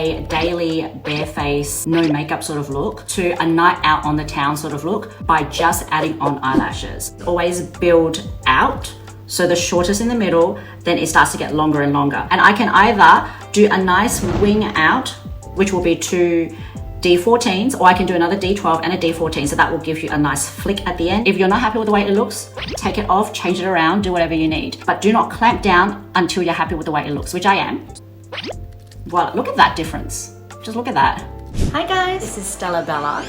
a daily bare face, no makeup sort of look to a night out on the town sort of look by just adding on eyelashes. Always build out. So the shortest in the middle, then it starts to get longer and longer. And I can either do a nice wing out, which will be 2 D14s, or I can do another D12 and a D14. So that will give you a nice flick at the end. If you're not happy with the way it looks, take it off, change it around, do whatever you need. But do not clamp down until you're happy with the way it looks, which I am. Well, look at that difference. Just look at that. Hi guys, this is Stella Bella.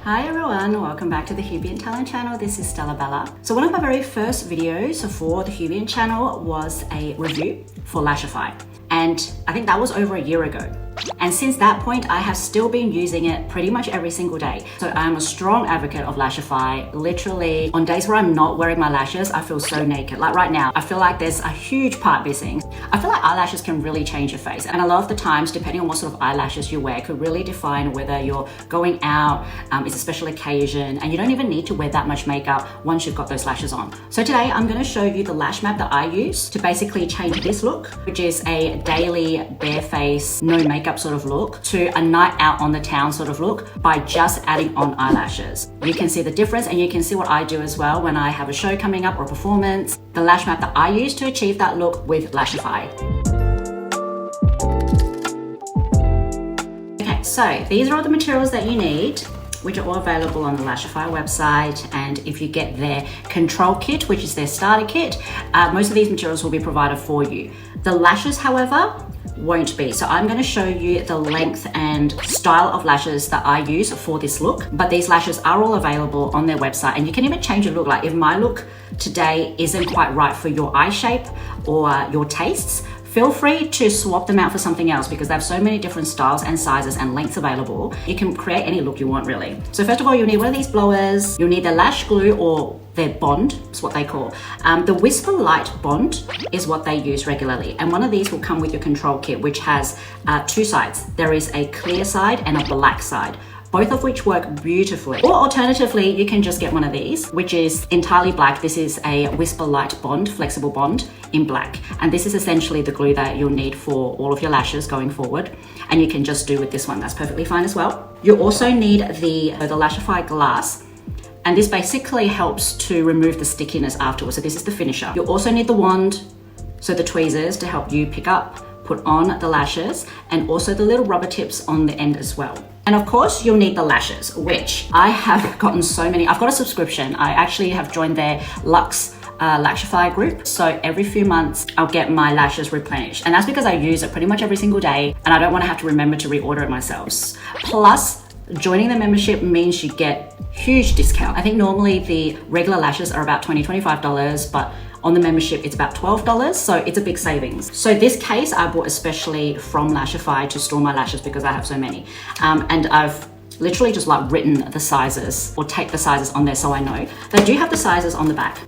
Hi everyone, welcome back to the HUBient Talent channel. This is Stella Bella. So one of my very first videos for the HUBient channel was a review for Lashify. And I think that was over a year ago. And since that point, I have still been using it pretty much every single day. So I'm a strong advocate of Lashify. Literally, on days where I'm not wearing my lashes, I feel so naked. Like right now, I feel like there's a huge part missing. I feel like eyelashes can really change your face. And a lot of the times, depending on what sort of eyelashes you wear, could really define whether you're going out, it's a special occasion, and you don't even need to wear that much makeup once you've got those lashes on. So today, I'm gonna show you the lash map that I use to basically change this look, which is a daily bare face, no makeup sort of look to a night out on the town sort of look by just adding on eyelashes. You can see the difference, and you can see what I do as well when I have a show coming up or a performance. The lash map that I use to achieve that look with Lashify. Okay, so these are all the materials that you need, which are all available on the Lashify website. And if you get their control kit, which is their starter kit, most of these materials will be provided for you. The lashes, however, won't be. So I'm going to show you the length and style of lashes that I use for this look. But these lashes are all available on their website, and you can even change your look. Like if my look today isn't quite right for your eye shape or your tastes, feel free to swap them out for something else, because they have so many different styles and sizes and lengths available. You can create any look you want, really. So first of all, you'll need one of these blowers. You'll need the lash glue, or their bond, is what they call. The Whisper Light Bond is what they use regularly. And one of these will come with your control kit, which has 2 sides. There is a clear side and a black side, both of which work beautifully. Or alternatively, you can just get one of these, which is entirely black. This is a Whisper Light Bond, flexible bond in black. And this is essentially the glue that you'll need for all of your lashes going forward. And you can just do with this one, that's perfectly fine as well. You also need the Lashify glass. And this basically helps to remove the stickiness afterwards. So this is the finisher. You'll also need the wand, so the tweezers to help you pick up, put on the lashes, and also the little rubber tips on the end as well. And of course, you'll need the lashes, which I have gotten so many. I've got a subscription. I actually have joined their Luxe Lashify group. So every few months, I'll get my lashes replenished. And that's because I use it pretty much every single day, and I don't want to have to remember to reorder it myself. Plus, joining the membership means you get huge discount. I think normally the regular lashes are about $20, $25, but on the membership, it's about $12, so it's a big savings. So this case I bought especially from Lashify to store my lashes because I have so many. And I've literally just like written the sizes, or take the sizes on there so I know. They do have the sizes on the back,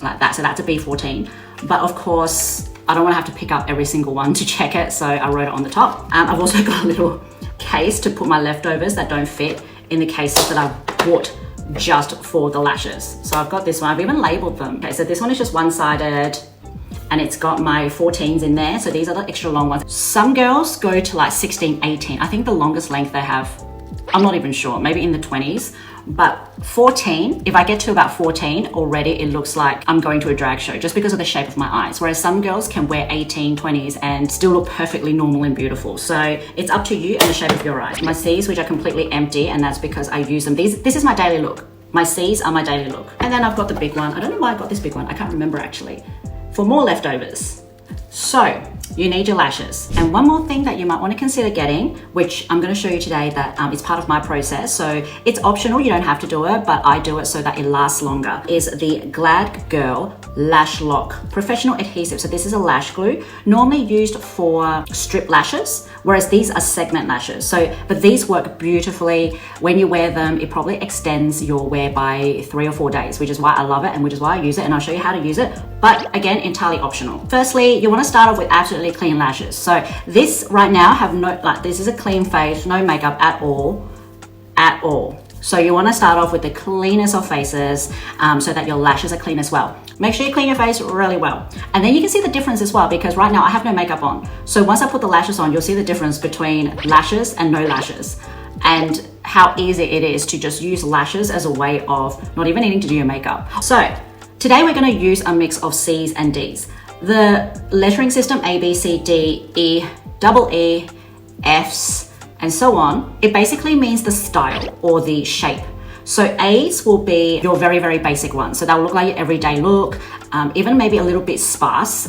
like that, so that's a B14. But of course, I don't wanna have to pick up every single one to check it, so I wrote it on the top. I've also got a little case to put my leftovers that don't fit in the cases that I've bought just for the lashes. So I've got this one, I've even labeled them. Okay, so this one is just one-sided, and it's got my 14s in there. So these are the extra long ones. Some girls go to like 16, 18. I think the longest length they have, I'm not even sure, maybe in the 20s. But 14, if I get to about 14 already, it looks like I'm going to a drag show just because of the shape of my eyes. Whereas some girls can wear 18, 20s and still look perfectly normal and beautiful. So it's up to you and the shape of your eyes. My C's, which are completely empty, and that's because I use them. This is my daily look. My C's are my daily look. And then I've got the big one. I don't know why I got this big one. I can't remember actually. For more leftovers. So you need your lashes. And one more thing that you might want to consider getting, which I'm going to show you today that is part of my process. So it's optional, you don't have to do it, but I do it so that it lasts longer, is the Glad Girl Lash Lock Professional Adhesive. So this is a lash glue, normally used for strip lashes, whereas these are segment lashes. But these work beautifully. When you wear them, it probably extends your wear by 3 or 4 days, which is why I love it and which is why I use it, and I'll show you how to use it. But again, entirely optional. Firstly, you want to start off with absolutely clean lashes. So this right now have no, this is a clean face, no makeup at all. So you want to start off with the cleanest of faces so that your lashes are clean as well. Make sure you clean your face really well. And then you can see the difference as well, because right now I have no makeup on. So once I put the lashes on, you'll see the difference between lashes and no lashes, and how easy it is to just use lashes as a way of not even needing to do your makeup. So today we're going to use a mix of C's and D's. The lettering system A, B, C, D, E, double E, F's, and so on, it basically means the style or the shape. So A's will be your very, very basic ones. So they'll look like your everyday look, even maybe a little bit sparse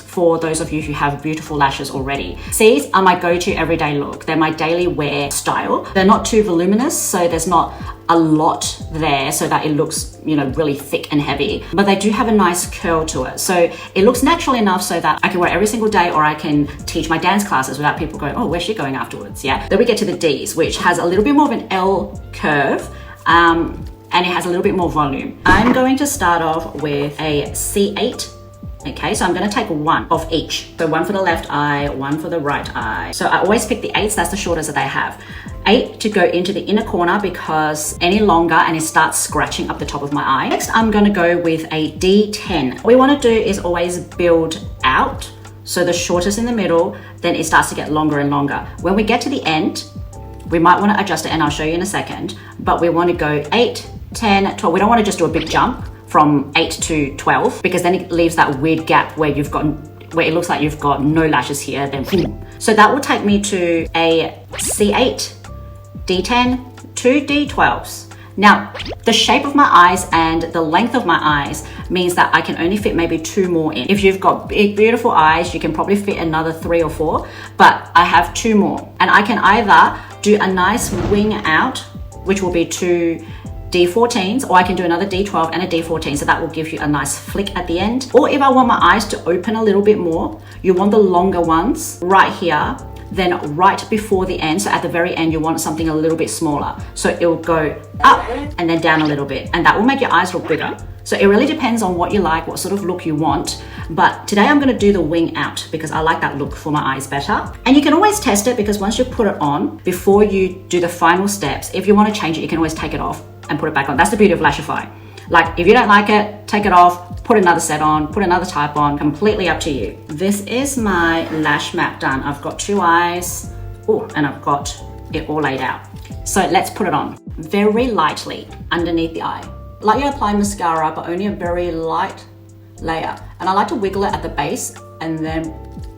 for those of you who have beautiful lashes already. C's are my go-to everyday look. They're my daily wear style. They're not too voluminous, so there's not a lot there so that it looks, you know, really thick and heavy, but they do have a nice curl to it. So it looks natural enough so that I can wear it every single day, or I can teach my dance classes without people going, oh, where's she going afterwards? Yeah. Then we get to the D's, which has a little bit more of an L curve, and it has a little bit more volume. I'm going to start off with a C8. Okay, so I'm going to take one of each. So one for the left eye, one for the right eye. So I always pick the 8s, that's the shortest that they have. 8 to go into the inner corner, because any longer and it starts scratching up the top of my eye. Next, I'm going to go with a D10. What we want to do is always build out. So the shortest in the middle, then it starts to get longer and longer. When we get to the end, we might want to adjust it, and I'll show you in a second, but we want to go 8, 10, 12. We don't want to just do a big jump from 8 to 12, because then it leaves that weird gap where where it looks like you've got no lashes here, then boom. So that will take me to a C8, D10, 2 D12s. Now, the shape of my eyes and the length of my eyes means that I can only fit maybe 2 more in. If you've got big, beautiful eyes, you can probably fit another 3 or 4, but I have 2 more. And I can either do a nice wing out, which will be 2 D14s, or I can do another D12 and a D14, so that will give you a nice flick at the end. Or if I want my eyes to open a little bit more, you want the longer ones right here, then right before the end, so at the very end, you want something a little bit smaller. So it will go up and then down a little bit, and that will make your eyes look bigger. So it really depends on what you like, what sort of look you want. But today I'm gonna do the wing out because I like that look for my eyes better. And you can always test it, because once you put it on, before you do the final steps, if you wanna change it, you can always take it off and put it back on. That's the beauty of Lashify. Like, if you don't like it, take it off, put another set on, put another type on, completely up to you. This is my lash map done. I've got 2 eyes, and I've got it all laid out. So let's put it on. Very lightly underneath the eye. Like you apply mascara, but only a very light layer. And I like to wiggle it at the base and then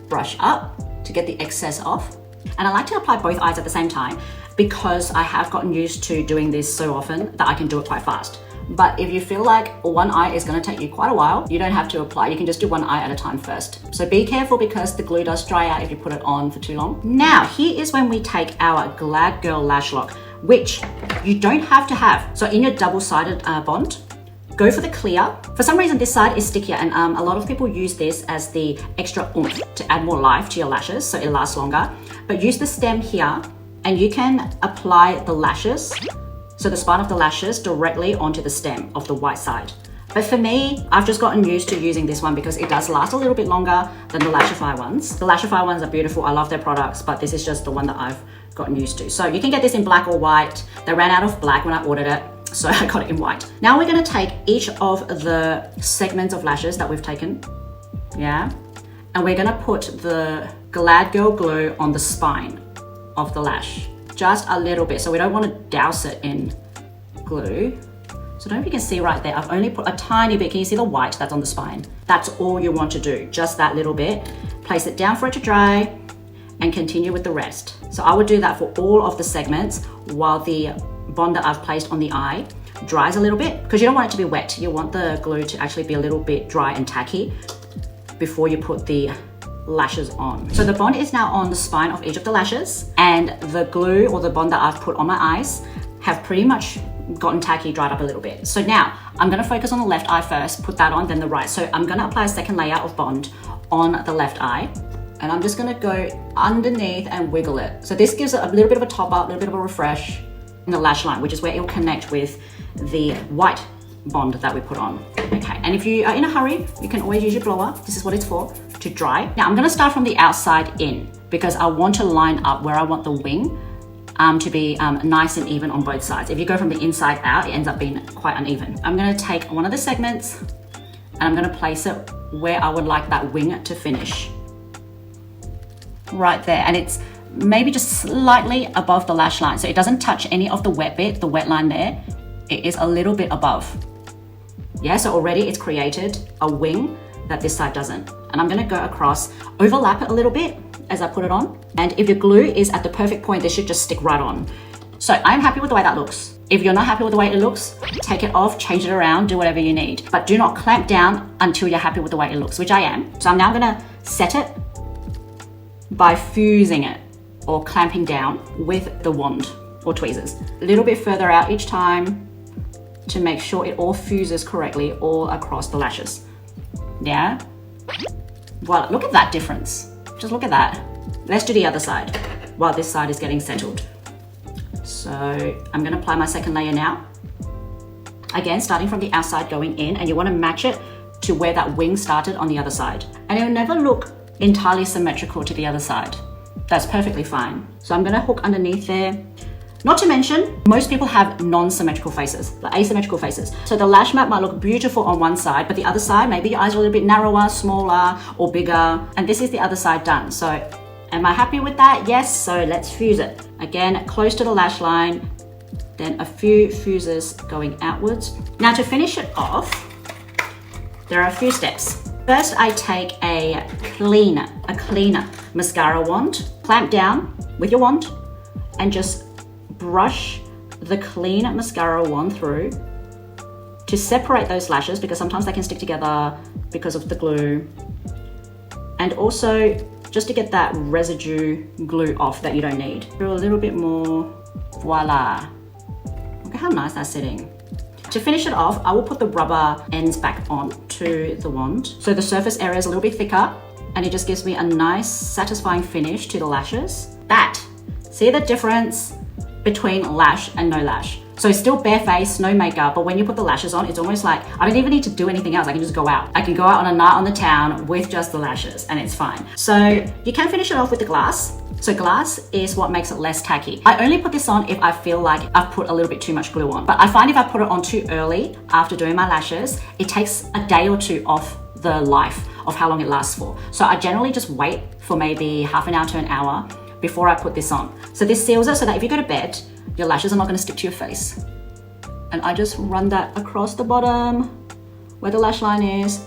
brush up to get the excess off. And I like to apply both eyes at the same time, because I have gotten used to doing this so often that I can do it quite fast. But if you feel like one eye is going to take you quite a while, you don't have to apply. You can just do one eye at a time first. So be careful, because the glue does dry out if you put it on for too long. Now, here is when we take our Glad Girl Lash Lock, which you don't have to have. So in your double-sided bond, go for the clear. For some reason, this side is stickier, and a lot of people use this as the extra oomph to add more life to your lashes, so it lasts longer. But use the stem here, and you can apply the lashes, so the spine of the lashes, directly onto the stem of the white side. But for me, I've just gotten used to using this one because it does last a little bit longer than the Lashify ones. The Lashify ones are beautiful. I love their products, but this is just the one that I've gotten used to. So you can get this in black or white. They ran out of black when I ordered it, so I got it in white. Now we're gonna take each of the segments of lashes that we've taken, yeah? And we're gonna put the Glad Girl glue on the spine of the lash. Just a little bit, so we don't want to douse it in glue. So I don't know if you can see right there, I've only put a tiny bit. Can you see the white that's on the spine? That's all you want to do, just that little bit. Place it down for it to dry and continue with the rest. So I would do that for all of the segments while the bond that I've placed on the eye dries a little bit, because you don't want it to be wet. You want the glue to actually be a little bit dry and tacky before you put the lashes on. So the bond is now on the spine of each of the lashes, and the glue or the bond that I've put on my eyes have pretty much gotten tacky, dried up a little bit. So now I'm gonna focus on the left eye first, put that on, then the right. So I'm gonna apply a second layer of bond on the left eye, and I'm just gonna go underneath and wiggle it. So this gives it a little bit of a top up, a little bit of a refresh in the lash line, which is where it will connect with the white bond that we put on. Okay, and if you are in a hurry, you can always use your blower. This is what it's for, to dry. Now I'm gonna start from the outside in because I want to line up where I want the wing to be nice and even on both sides. If you go from the inside out, it ends up being quite uneven. I'm gonna take one of the segments and I'm gonna place it where I would like that wing to finish. Right there, and it's maybe just slightly above the lash line. So it doesn't touch any of the wet bit, the wet line there. It is a little bit above. Yeah, so already it's created a wing that this side doesn't. And I'm gonna go across, overlap it a little bit as I put it on. And if your glue is at the perfect point, this should just stick right on. So I'm happy with the way that looks. If you're not happy with the way it looks, take it off, change it around, do whatever you need. But do not clamp down until you're happy with the way it looks, which I am. So I'm now gonna set it by fusing it or clamping down with the wand or tweezers. A little bit further out each time to make sure it all fuses correctly all across the lashes. Yeah? Well, look at that difference. Just look at that. Let's do the other side while this side is getting settled. So I'm gonna apply my second layer now. Again, starting from the outside going in, and you wanna match it to where that wing started on the other side. And it'll never look entirely symmetrical to the other side. That's perfectly fine. So I'm gonna hook underneath there. Not to mention, most people have non-symmetrical faces, like asymmetrical faces. So the lash mat might look beautiful on one side, but the other side, maybe your eyes are a little bit narrower, smaller, or bigger. And this is the other side done. So am I happy with that? Yes, so let's fuse it. Again, close to the lash line, then a few fuses going outwards. Now to finish it off, there are a few steps. First, I take a cleaner mascara wand, clamp down with your wand, and just brush the clean mascara wand through to separate those lashes, because sometimes they can stick together because of the glue, and also just to get that residue glue off that you don't need. Do a little bit more, voila. Look at how nice that's sitting. To finish it off, I will put the rubber ends back on to the wand. So the surface area is a little bit thicker, and it just gives me a nice, satisfying finish to the lashes. See the difference between lash and no lash? So it's still bare face, no makeup, but when you put the lashes on, it's almost like I don't even need to do anything else. I can just go out. I can go out on a night on the town with just the lashes and it's fine. So you can finish it off with the glass. So glass is what makes it less tacky. I only put this on if I feel like I've put a little bit too much glue on. But I find if I put it on too early after doing my lashes, it takes a day or two off the life of how long it lasts for. So I generally just wait for maybe half an hour to an hour before I put this on. So this seals it so that if you go to bed, your lashes are not gonna stick to your face. And I just run that across the bottom where the lash line is,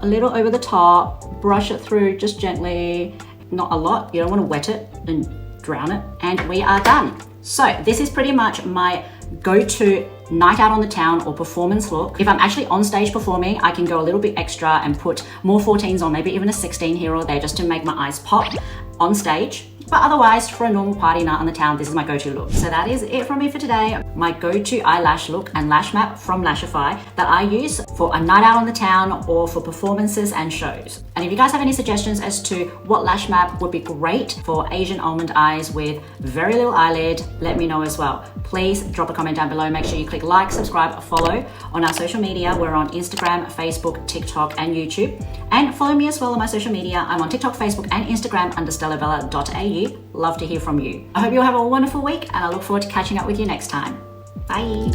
a little over the top, brush it through just gently, not a lot. You don't wanna wet it and drown it. And we are done. So this is pretty much my go-to night out on the town or performance look. If I'm actually on stage performing, I can go a little bit extra and put more 14s on, maybe even a 16 here or there just to make my eyes pop on stage. But otherwise, for a normal party night on the town, this is my go-to look. So that is it from me for today. My go-to eyelash look and lash map from Lashify that I use for a night out on the town or for performances and shows. And if you guys have any suggestions as to what lash map would be great for Asian almond eyes with very little eyelid, let me know as well. Please drop a comment down below. Make sure you click like, subscribe, follow on our social media. We're on Instagram, Facebook, TikTok, and YouTube. And follow me as well on my social media. I'm on TikTok, Facebook, and Instagram under stellabella.au. Love to hear from you. I hope you all have a wonderful week, and I look forward to catching up with you next time. Bye.